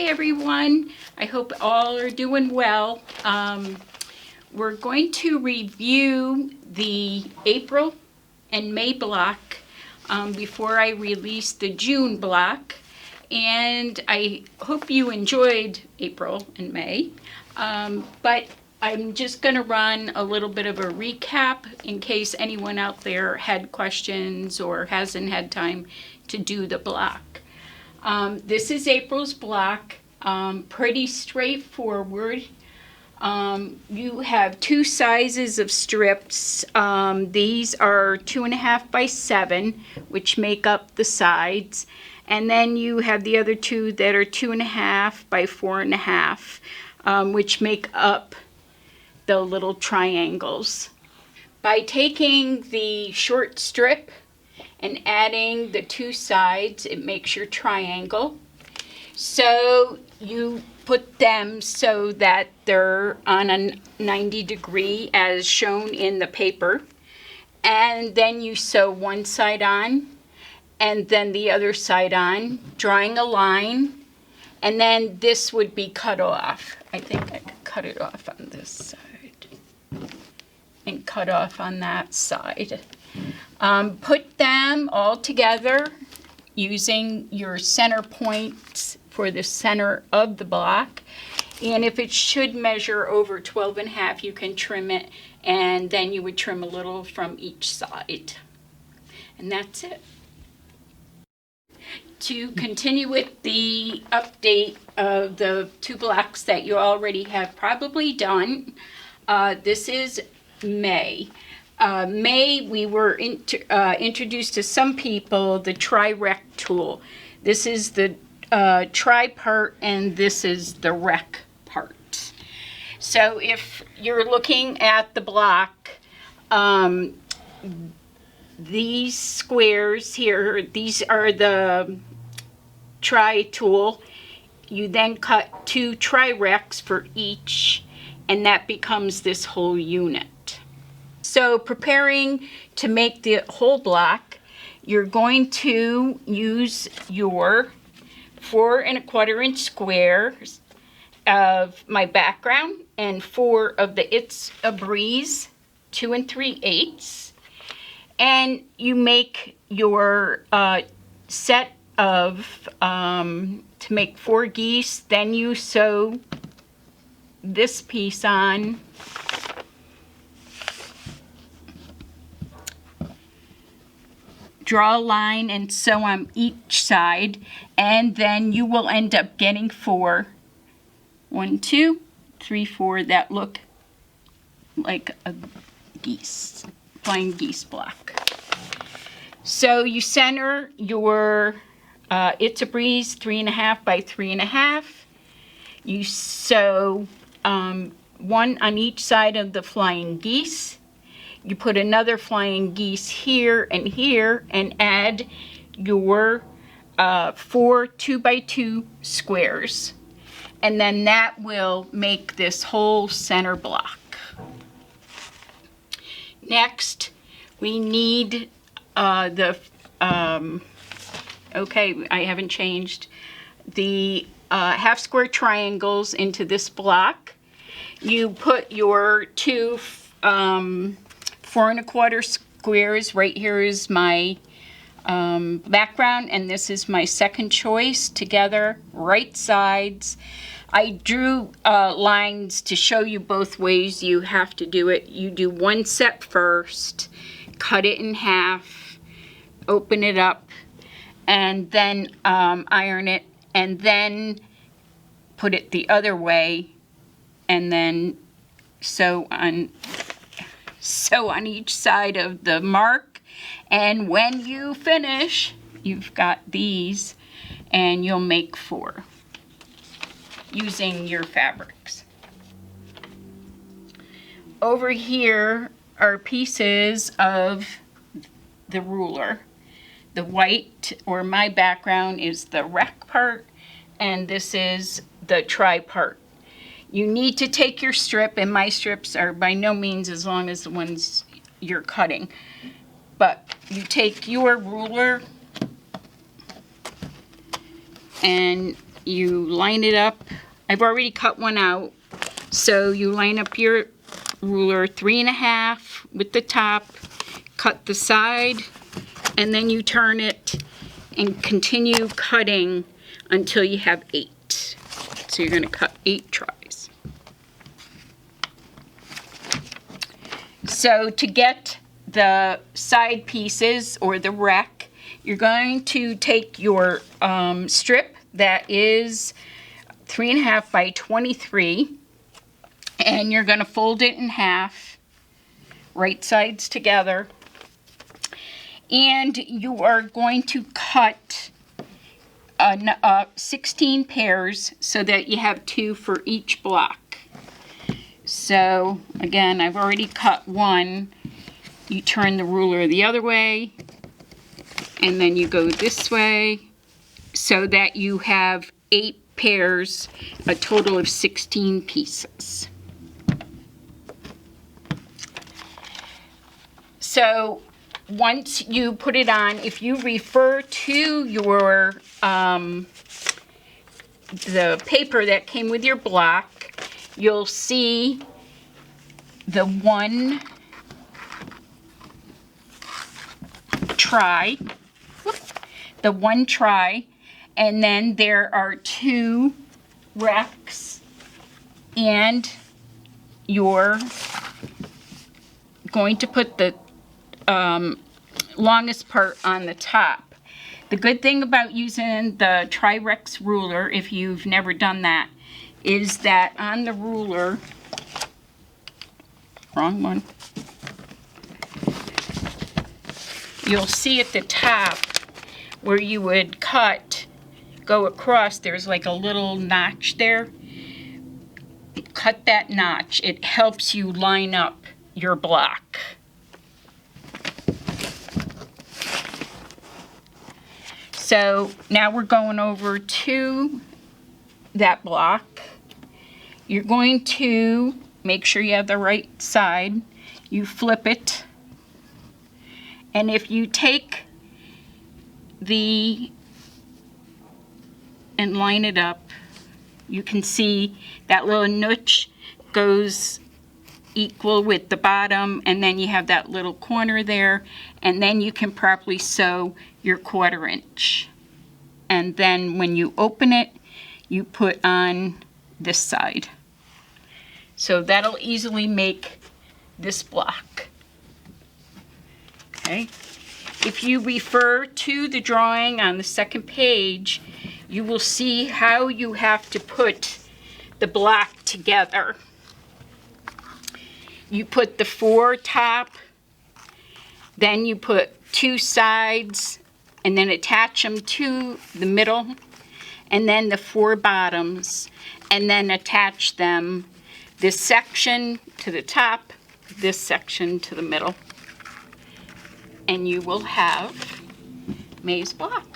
everyone. I hope all are doing well. We're going to review the April and May block before I release the June block. And I hope you enjoyed April and May. But I'm just going to run a little bit of a recap in case anyone out there had questions or hasn't had time to do the block. This is April's block, pretty straightforward. You have two sizes of strips. These are 2.5 by 7, which make up the sides. And then you have the other two that are 2.5 by 4.5, which make up the little triangles. By taking the short strip and adding the two sides, it makes your triangle. So you put them so that they're on a 90 degree as shown in the paper. And then you sew one side on and then the other side on, drawing a line. And then this would be cut off. I think I could cut it off on this side and cut off on that side. Put them all together using your center points for the center of the block. And if it should measure over 12.5, you can trim it, and then you would trim a little from each side. And that's it. To continue with the update of the two blocks that you already have probably done, this is May. May, we were introduced to some people the tri-rect tool. This is the tri part and this is the rec part. So if you're looking at the block, these squares here, these are the tri tool. You then cut 2 tri-recs for each, and that becomes this whole unit. So preparing to make the whole block, you're going to use your 4 1/4 inch squares of my background and 4 of the It's a Breeze 2 3/8. And you make your set of, to make 4 geese, then you sew this piece on. Draw a line and sew on each side, and then you will end up getting 4. 1, 2, 3, 4 that look like a geese, flying geese block. So you center your It's a Breeze 3.5 by 3.5. You sew 1 on each side of the flying geese. You put another flying geese here and add your 4 2 by 2 squares. And then that will make this whole center block. Next, we need okay, I haven't changed, the half square triangles into this block. You put your 2 4 1/4 squares. Right here is my background, and this is my second choice together, right sides. I drew lines to show you both ways you have to do it. You do one set first, cut it in half, open it up, and then iron it, and then put it the other way, and then sew on each side of the mark. And when you finish, you've got these, and you'll make 4 using your fabrics. Over here are pieces of the ruler. The white, or my background, is the rec part, and this is the tri part. You need to take your strip, and my strips are by no means as long as the ones you're cutting. But you take your ruler and you line it up. I've already cut one out. So you line up your ruler 3.5 with the top, cut the side, and then you turn it and continue cutting until you have 8. So you're going to cut 8 tries. So to get the side pieces or the wreck, you're going to take your strip that is 3.5 by 23, and you're going to fold it in half, right sides together, and you are going to cut 16 pairs so that you have 2 for each block. So again, I've already cut one. You turn the ruler the other way, and then you go this way, so that you have 8 pairs, a total of 16 pieces. So once you put it on, if you refer to your the paper that came with your block, you'll see the one try, and then there are 2 wrecks, and you're going to put the longest part on the top. The good thing about using the Tri-Rex ruler, if you've never done that, is that on the ruler, wrong one, you'll see at the top where you would go across, there's like a little notch there. Cut that notch. It helps you line up your block. So now we're going over to that block. You're going to make sure you have the right side. You flip it. And if you take and line it up, you can see that little notch goes equal with the bottom, and then you have that little corner there, and then you can properly sew your 1/4 inch. And then when you open it, you put on this side. So that'll easily make this block. Okay. If you refer to the drawing on the second page, you will see how you have to put the block together. You put the 4 top, then you put 2 sides, and then attach them to the middle, and then the 4 bottoms, and then attach them, this section to the top, this section to the middle, and you will have May's block.